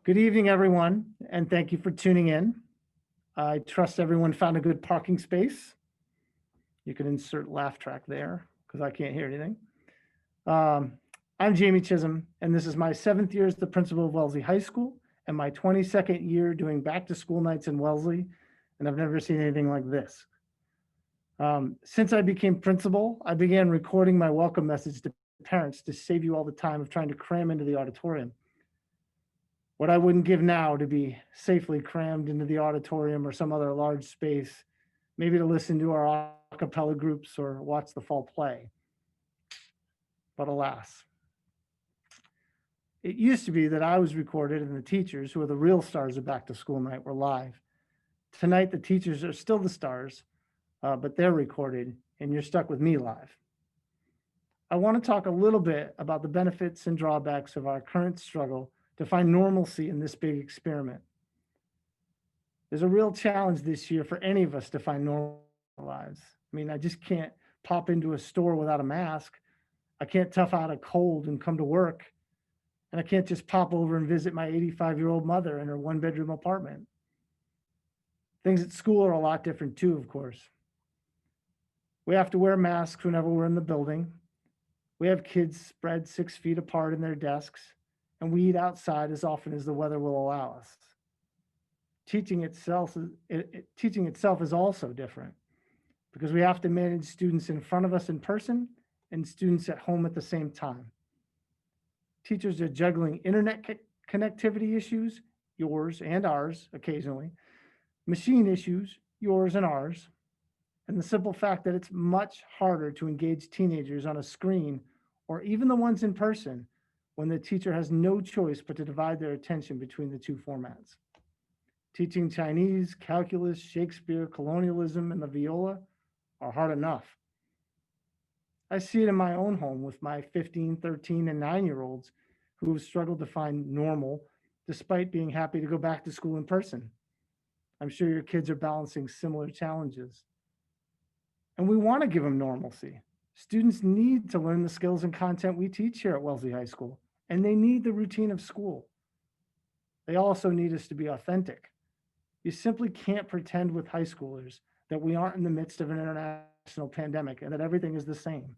Good evening, everyone, and thank you for tuning in. I trust everyone found a good parking space. You can insert laugh track there because I can't hear anything. Um, I'm Jamie Chisholm, and this is my 7th year as the principal of Wellesley High School and my 22nd year doing back to school nights in Wellesley, and I've never seen anything like this. Since I became principal, I began recording my welcome message to parents to save you all the time of trying to cram into the auditorium. What I wouldn't give now to be safely crammed into the auditorium or some other large space, maybe to listen to our a cappella groups or watch the fall play. But alas, it used to be that I was recorded and the teachers, who are the real stars of back to school night, were live. Tonight, the teachers are still the stars, but they're recorded and you're stuck with me live. I want to talk a little bit about the benefits and drawbacks of our current struggle to find normalcy in this big experiment. There's a real challenge this year for any of us to find normal lives. I mean, I just can't pop into a store without a mask. I can't tough out a cold and come to work. And I can't just pop over and visit my 85-year-old mother in her one-bedroom apartment. Things at school are a lot different too, of course. We have to wear masks whenever we're in the building. We have kids spread 6 feet apart in their desks, and we eat outside as often as the weather will allow us. Teaching itself is also different because we have to manage students in front of us in person and students at home at the same time. Teachers are juggling internet connectivity issues, yours and ours occasionally, machine issues, yours and ours, and the simple fact that it's much harder to engage teenagers on a screen or even the ones in person when the teacher has no choice but to divide their attention between the two formats. Teaching Chinese, calculus, Shakespeare, colonialism, and the viola are hard enough. I see it in my own home with my 15, 13, and 9-year-olds who have struggled to find normal despite being happy to go back to school in person. I'm sure your kids are balancing similar challenges. And we want to give them normalcy. Students need to learn the skills and content we teach here at Wellesley High School, and they need the routine of school. They also need us to be authentic. You simply can't pretend with high schoolers that we aren't in the midst of an international pandemic and that everything is the same.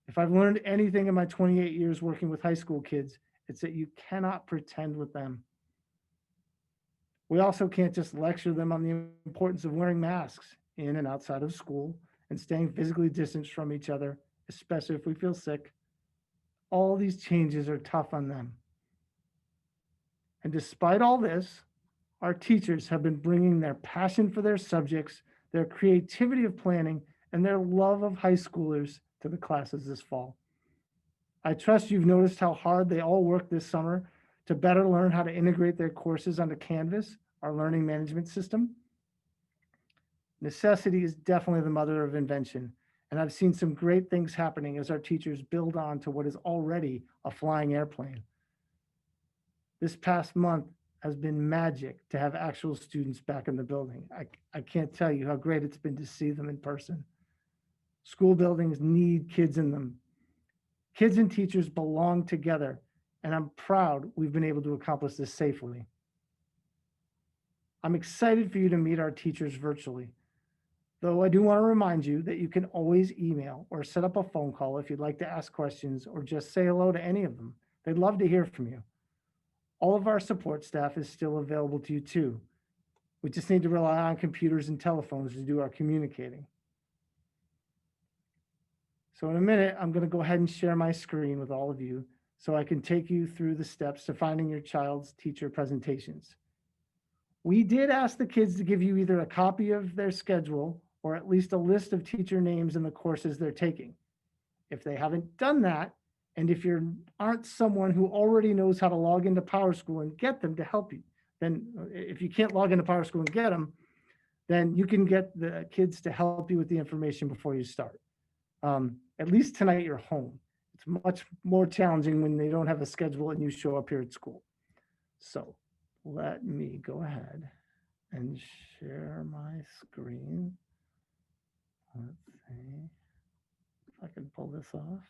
If I've learned anything in my 28 years working with high school kids, it's that you cannot pretend with them. We also can't just lecture them on the importance of wearing masks in and outside of school and staying physically distanced from each other, especially if we feel sick. All these changes are tough on them. And despite all this, our teachers have been bringing their passion for their subjects, their creativity of planning, and their love of high schoolers to the classes this fall. I trust you've noticed how hard they all worked this summer to better learn how to integrate their courses onto Canvas, our learning management system. Necessity is definitely the mother of invention, and I've seen some great things happening as our teachers build on to what is already a flying airplane. This past month has been magic to have actual students back in the building. I can't tell you how great it's been to see them in person. School buildings need kids in them. Kids and teachers belong together, and I'm proud we've been able to accomplish this safely. I'm excited for you to meet our teachers virtually, though I do want to remind you that you can always email or set up a phone call if you'd like to ask questions or just say hello to any of them. They'd love to hear from you. All of our support staff is still available to you too. We just need to rely on computers and telephones to do our communicating. So in a minute, I'm going to go ahead and share my screen with all of you so I can take you through the steps to finding your child's teacher presentations. We did ask the kids to give you either a copy of their schedule or at least a list of teacher names and the courses they're taking. If they haven't done that, and if you aren't someone who already knows how to log into PowerSchool and get them to help you, then if you can't log into PowerSchool and get them, then you can get the kids to help you with the information before you start. At least tonight you're home. It's much more challenging when they don't have a schedule and you show up here at school. So let me go ahead and share my screen. Let's see if I can pull this off.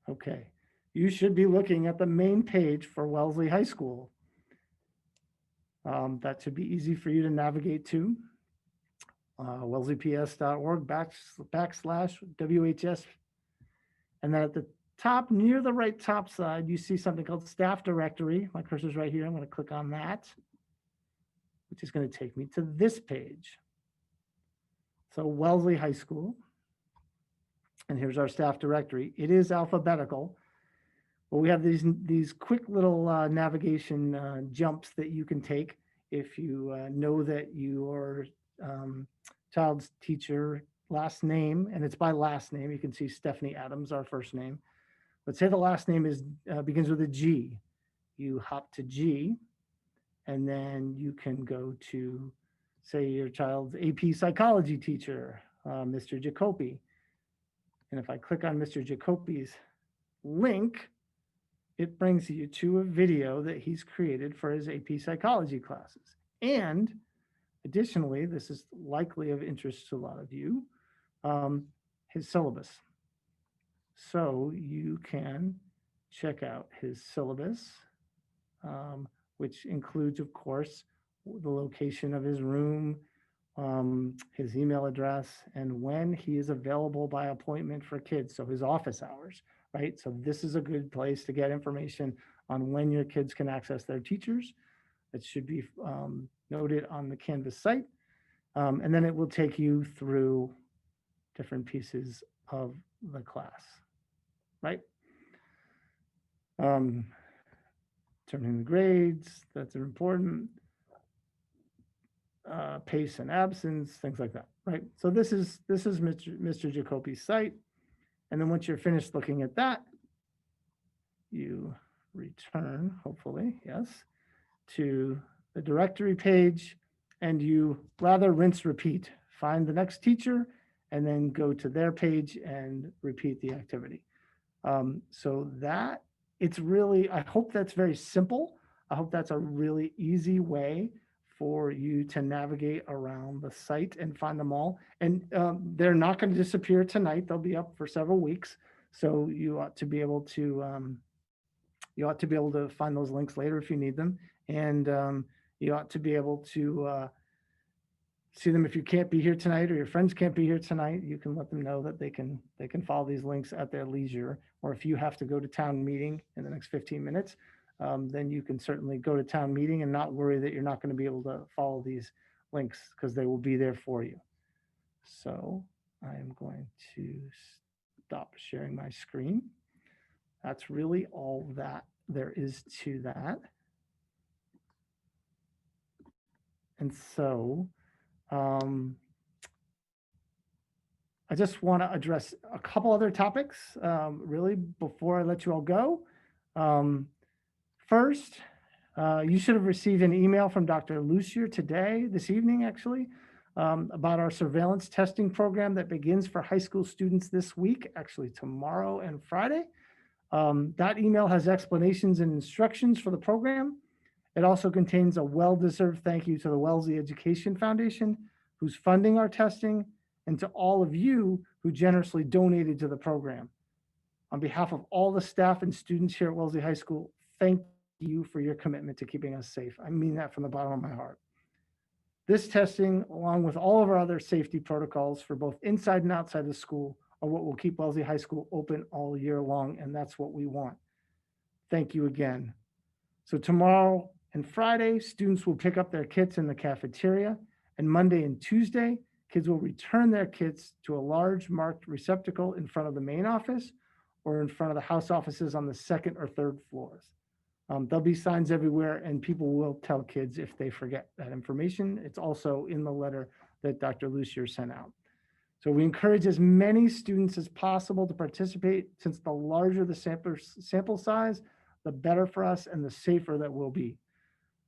Okay, you should be looking at the main page for Wellesley High School. That should be easy for you to navigate to. WellesleyPS.org /WHS. And then at the top, near the right top side, you see something called Staff Directory. My cursor's right here. I'm going to click on that, which is going to take me to this page. So Wellesley High School. And here's our staff directory. It is alphabetical, but we have these quick little navigation jumps that you can take if you know that your child's teacher last name, and it's by last name. You can see Stephanie Adams, our first name. But say the last name is begins with a G. You hop to G, and then you can go to, say, your child's AP psychology teacher, Mr. Jacoby. And if I click on Mr. Jacoby's link, it brings you to a video that he's created for his AP psychology classes. And additionally, this is likely of interest to a lot of you, his syllabus. So you can check out his syllabus, which includes, of course, the location of his room, his email address, and when he is available by appointment for kids, so his office hours, right? So this is a good place to get information on when your kids can access their teachers. It should be noted on the Canvas site. And then it will take you through different pieces of the class, right? Turning the grades, that's important. Pace and absence, things like that, right? So this is Mr. Jacoby's site. And then once you're finished looking at that, you return, hopefully, yes, to the directory page, and you rather rinse, repeat, find the next teacher, and then go to their page and repeat the activity. So that it's really, I hope that's very simple. I hope that's a really easy way for you to navigate around the site and find them all. And they're not going to disappear tonight. They'll be up for several weeks. So you ought to be able to find those links later if you need them. And you ought to be able to see them if you can't be here tonight or your friends can't be here tonight. You can let them know that they can follow these links at their leisure. Or if you have to go to town meeting in the next 15 minutes, then you can certainly go to town meeting and not worry that you're not going to be able to follow these links, because they will be there for you. So I am going to stop sharing my screen. That's really all that there is to that. And so I just want to address a couple other topics really before I let you all go. First, you should have received an email from Dr. Lucier this evening actually, about our surveillance testing program that begins for high school students this week, actually tomorrow and Friday. That email has explanations and instructions for the program. It also contains a well-deserved thank you to the Wellesley Education Foundation, who's funding our testing, and to all of you who generously donated to the program. On behalf of all the staff and students here at Wellesley High School, thank you for your commitment to keeping us safe. I mean that from the bottom of my heart. This testing, along with all of our other safety protocols for both inside and outside the school, are what will keep Wellesley High School open all year long, and that's what we want. Thank you again. So tomorrow and Friday, students will pick up their kits in the cafeteria, and Monday and Tuesday, kids will return their kits to a large marked receptacle in front of the main office or in front of the house offices on the second or third floors. There'll be signs everywhere, and people will tell kids if they forget that information. It's also in the letter that Dr. Lucier sent out. So we encourage as many students as possible to participate, since the larger the sample size, the better for us and the safer that we'll be.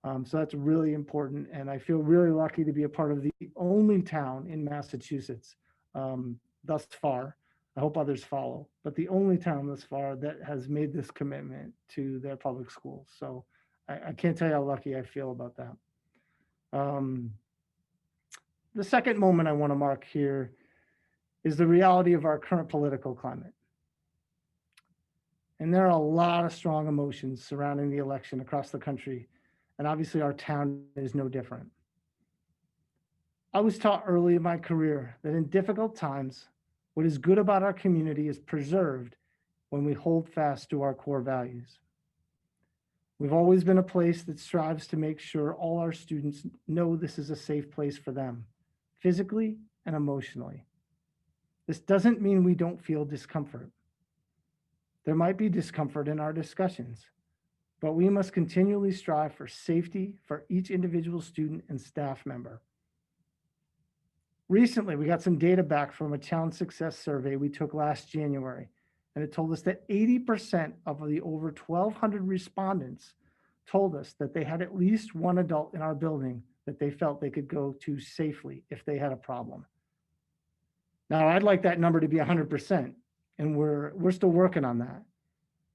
So that's really important. And I feel really lucky to be a part of the only town in Massachusetts thus far. I hope others follow, but the only town thus far that has made this commitment to their public schools. So I can't tell you how lucky I feel about that. The second moment I want to mark here is the reality of our current political climate. And there are a lot of strong emotions surrounding the election across the country. And obviously our town is no different. I was taught early in my career that in difficult times, what is good about our community is preserved when we hold fast to our core values. We've always been a place that strives to make sure all our students know this is a safe place for them, physically and emotionally. This doesn't mean we don't feel discomfort. There might be discomfort in our discussions, but we must continually strive for safety for each individual student and staff member. Recently, we got some data back from a town success survey we took last January, and it told us that 80% of the over 1,200 respondents told us that they had at least one adult in our building that they felt they could go to safely if they had a problem. Now, I'd like that number to be 100%, and we're still working on that.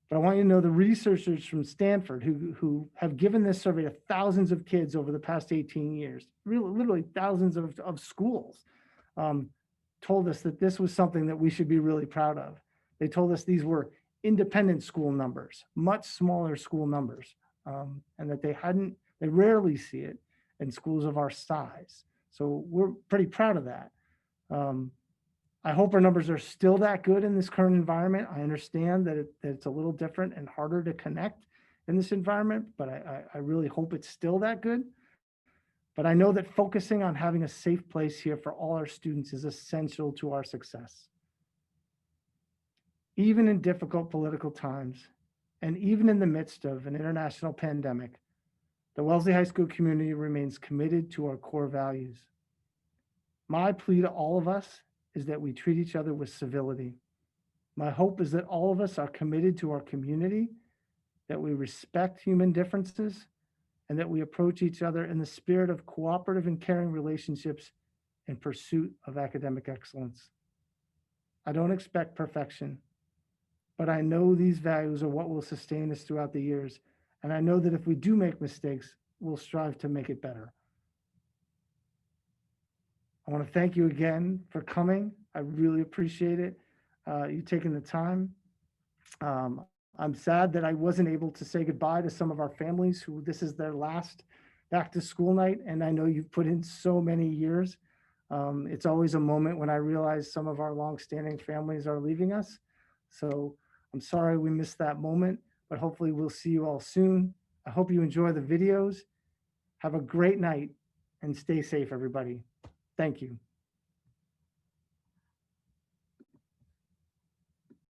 But I want you to know the researchers from Stanford who have given this survey to thousands of kids over the past 18 years, really, literally thousands of schools, told us that this was something that we should be really proud of. They told us these were independent school numbers, much smaller school numbers, and that they rarely see it in schools of our size. So we're pretty proud of that. I hope our numbers are still that good in this current environment. I understand that it's a little different and harder to connect in this environment, but I really hope it's still that good. But I know that focusing on having a safe place here for all our students is essential to our success. Even in difficult political times, and even in the midst of an international pandemic, the Wellesley High School community remains committed to our core values. My plea to all of us is that we treat each other with civility. My hope is that all of us are committed to our community, that we respect human differences, and that we approach each other in the spirit of cooperative and caring relationships in pursuit of academic excellence. I don't expect perfection, but I know these values are what will sustain us throughout the years. And I know that if we do make mistakes, we'll strive to make it better. I want to thank you again for coming. I really appreciate it. You taking the time. I'm sad that I wasn't able to say goodbye to some of our families who this is their last back to school night. And I know you've put in so many years. It's always a moment when I realize some of our longstanding families are leaving us. So I'm sorry we missed that moment, but hopefully we'll see you all soon. I hope you enjoy the videos. Have a great night and stay safe, everybody. Thank you.